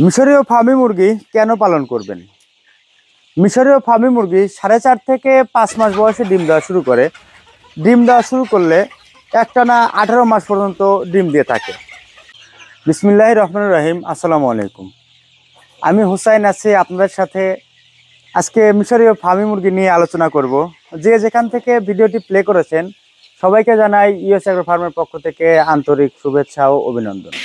মিশরীয় ফার্মি মুরগি কেন পালন করবেন? মিশরীয় ফার্মি মুরগি 4.5 থেকে 5 মাস বয়সে ডিম দেওয়া শুরু করে। ডিম দেওয়া শুরু করলে একটানা 18 মাস পর্যন্ত ডিম দিয়ে থাকে। বিসমিল্লাহির রহমানির রহিম। আসসালামু আলাইকুম। আমি হুসাইন আছি আপনাদের সাথে। আজকে মিশরীয় ফার্মি মুরগি নিয়ে আলোচনা করব। যে যেখান থেকে ভিডিওটি প্লে করেছেন সবাইকে জানাই ইউএস অ্যাগ্রো ফার্মের পক্ষ থেকে আন্তরিক শুভেচ্ছা ও অভিনন্দন।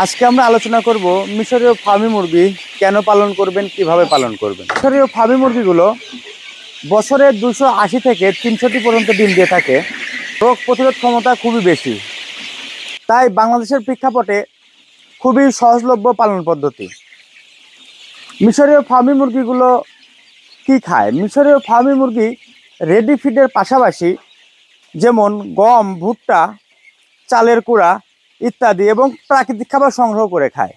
আজকে আমরা আলোচনা করব মিশরীয় ফার্মি মুরগি কেন পালন করবেন, কিভাবে পালন করবেন। মিশরীয় ফার্মি মুরগিগুলো বছরে 280 থেকে 300টি পর্যন্ত ডিম দিয়ে থাকে। রোগ প্রতিরোধ ক্ষমতা খুবই বেশি, তাই বাংলাদেশের প্রেক্ষাপটে খুবই সহজলভ্য পালন পদ্ধতি। মিশরীয় ফার্মি মুরগিগুলো কি খায়? মিশরীয় ফার্মি মুরগি রেডি ফিডের পাশাপাশি যেমন গম, ভুট্টা, চালের কুড়া ইত্যাদি এবং প্রাকৃতিক খাবার সংগ্রহ করে খায়।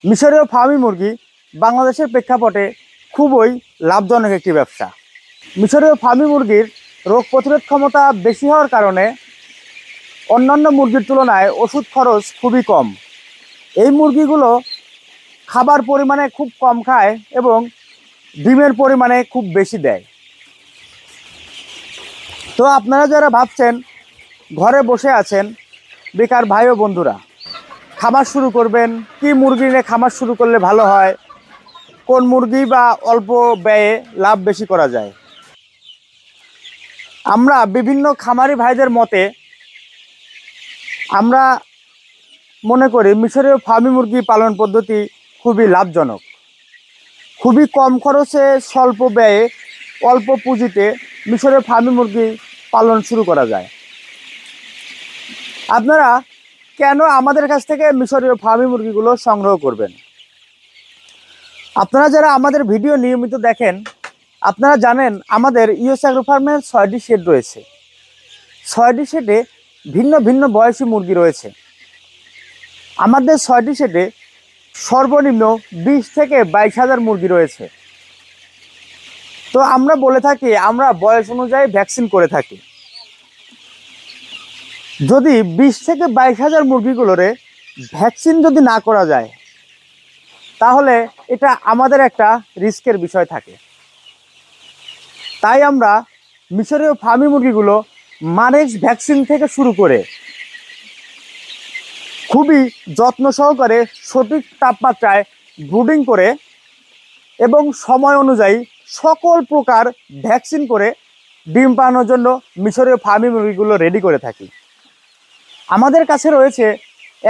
মিশরীয় ফার্মি মুরগি বাংলাদেশের প্রেক্ষাপটে খুবই লাভজনক একটি ব্যবসা। মিশরীয় ফার্মি মুরগির রোগ প্রতিরোধ ক্ষমতা বেশি হওয়ার কারণে অন্যান্য মুরগির তুলনায় ওষুধ খরচ খুবই কম। এই মুরগিগুলো খাবার পরিমাণে খুব কম খায় এবং ডিমের পরিমাণে খুব বেশি দেয়। তো আপনারা যারা ভাবছেন ঘরে বসে আছেন, বেকার ভাই ও বন্ধুরা, খামার শুরু করবেন, কি মুরগি নিয়ে খামার শুরু করলে ভালো হয়, কোন মুরগি বা অল্প ব্যয়ে লাভ বেশি করা যায়, আমরা বিভিন্ন খামারি ভাইদের মতে আমরা মনে করি মিশরীয় ফার্মি মুরগি পালন পদ্ধতি খুবই লাভজনক। খুবই কম খরচে, স্বল্প ব্যয়ে, অল্প পুঁজিতে মিশরীয় ফার্মি মুরগি পালন শুরু করা যায়। আপনারা কেন আমাদের কাছ থেকে মিশরীয় ফার্মি মুরগিগুলো সংগ্রহ করবেন? আপনারা যারা আমাদের ভিডিও নিয়মিত দেখেন আপনারা জানেন আমাদের ইউএস অ্যাগ্রো ফার্মের 6টি শেড রয়েছে। 6টি শেডে ভিন্ন ভিন্ন বয়সী মুরগি রয়েছে। আমাদের 6টি শেডে সর্বনিম্ন 20 থেকে 22,000 মুরগি রয়েছে। তো আমরা বলে থাকি আমরা বয়স অনুযায়ী ভ্যাকসিন করে থাকি। যদি 20 থেকে 22,000 মুরগিগুলোরে ভ্যাকসিন যদি না করা যায় তাহলে এটা আমাদের একটা রিস্কের বিষয় থাকে। তাই আমরা মিশরীয় ফার্মি মুরগিগুলো মানেক্স ভ্যাকসিন থেকে শুরু করে খুবই যত্ন সহকারে সঠিক তাপমাত্রায় ব্রুডিং করে এবং সময় অনুযায়ী সকল প্রকার ভ্যাকসিন করে ডিম পাড়ানোর জন্য মিশরীয় ফার্মি মুরগিগুলো রেডি করে থাকি। আমাদের কাছে রয়েছে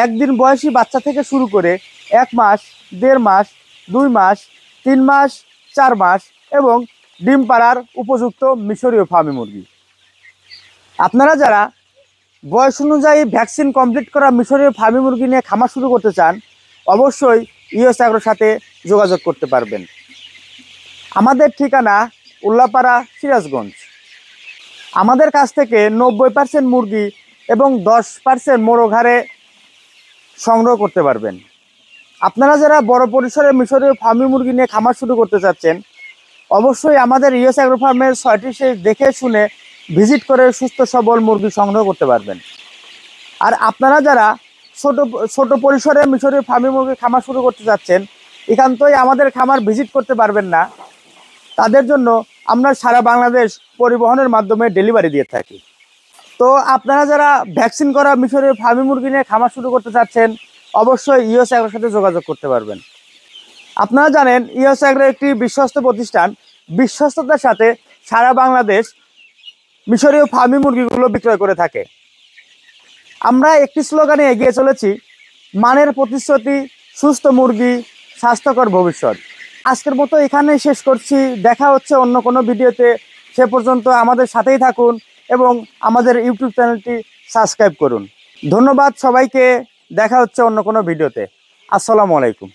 একদিন বয়সী বাচ্চা থেকে শুরু করে 1 মাস, 1.5 মাস, 2 মাস, 3 মাস, 4 মাস এবং ডিম পাড়ার উপযুক্ত মিশরীয় ফার্মি মুরগি। আপনারা যারা বয়স অনুযায়ী ভ্যাকসিন কমপ্লিট করা মিশরীয় ফার্মি মুরগি নিয়ে খামার শুরু করতে চান অবশ্যই ইউএস অ্যাগ্রোর সাথে যোগাযোগ করতে পারবেন। আমাদের ঠিকানা উল্লাপাড়া, সিরাজগঞ্জ। আমাদের কাছ থেকে 90% মুরগি এবং 10% মোরগ হারে সংগ্রহ করতে পারবেন। আপনারা যারা বড় পরিসরে মিশরীয় ফার্মি মুরগি নিয়ে খামার শুরু করতে চাচ্ছেন অবশ্যই আমাদের ইউএস অ্যাগ্রো ফার্মের 6টি শেড দেখে শুনে ভিজিট করে সুস্থ সবল মুরগি সংগ্রহ করতে পারবেন। আর আপনারা যারা ছোট পরিসরে মিশরীয় ফার্মি মুরগি খামার শুরু করতে চাচ্ছেন একান্তই আমাদের খামার ভিজিট করতে পারবেন না, তাদের জন্য আমরা সারা বাংলাদেশ পরিবহনের মাধ্যমে ডেলিভারি দিয়ে থাকি। তো আপনারা যারা ভ্যাকসিন করা মিশরীয় ফার্মি মুরগি নিয়ে খামার শুরু করতে চাচ্ছেন অবশ্যই ইউএস অ্যাগ্রোর সাথে যোগাযোগ করতে পারবেন। আপনারা জানেন ইউএস অ্যাগ্রো একটি বিশ্বস্ত প্রতিষ্ঠান। বিশ্বস্ততার সাথে সারা বাংলাদেশ মিশরীয় ফার্মি মুরগিগুলো বিক্রয় করে থাকে। আমরা একটি স্লোগানে এগিয়ে চলেছি, মানের প্রতিশ্রুতি, সুস্থ মুরগি, স্বাস্থ্যকর ভবিষ্যৎ। আজকের মতো এখানেই শেষ করছি। দেখা হচ্ছে অন্য কোনো ভিডিওতে। সে পর্যন্ত আমাদের সাথেই থাকুন এবং আমাদের ইউটিউব চ্যানেলটি সাবস্ক্রাইব করুন। ধন্যবাদ সবাইকে। দেখা হচ্ছে অন্য কোনো ভিডিওতে। আসসালামু আলাইকুম।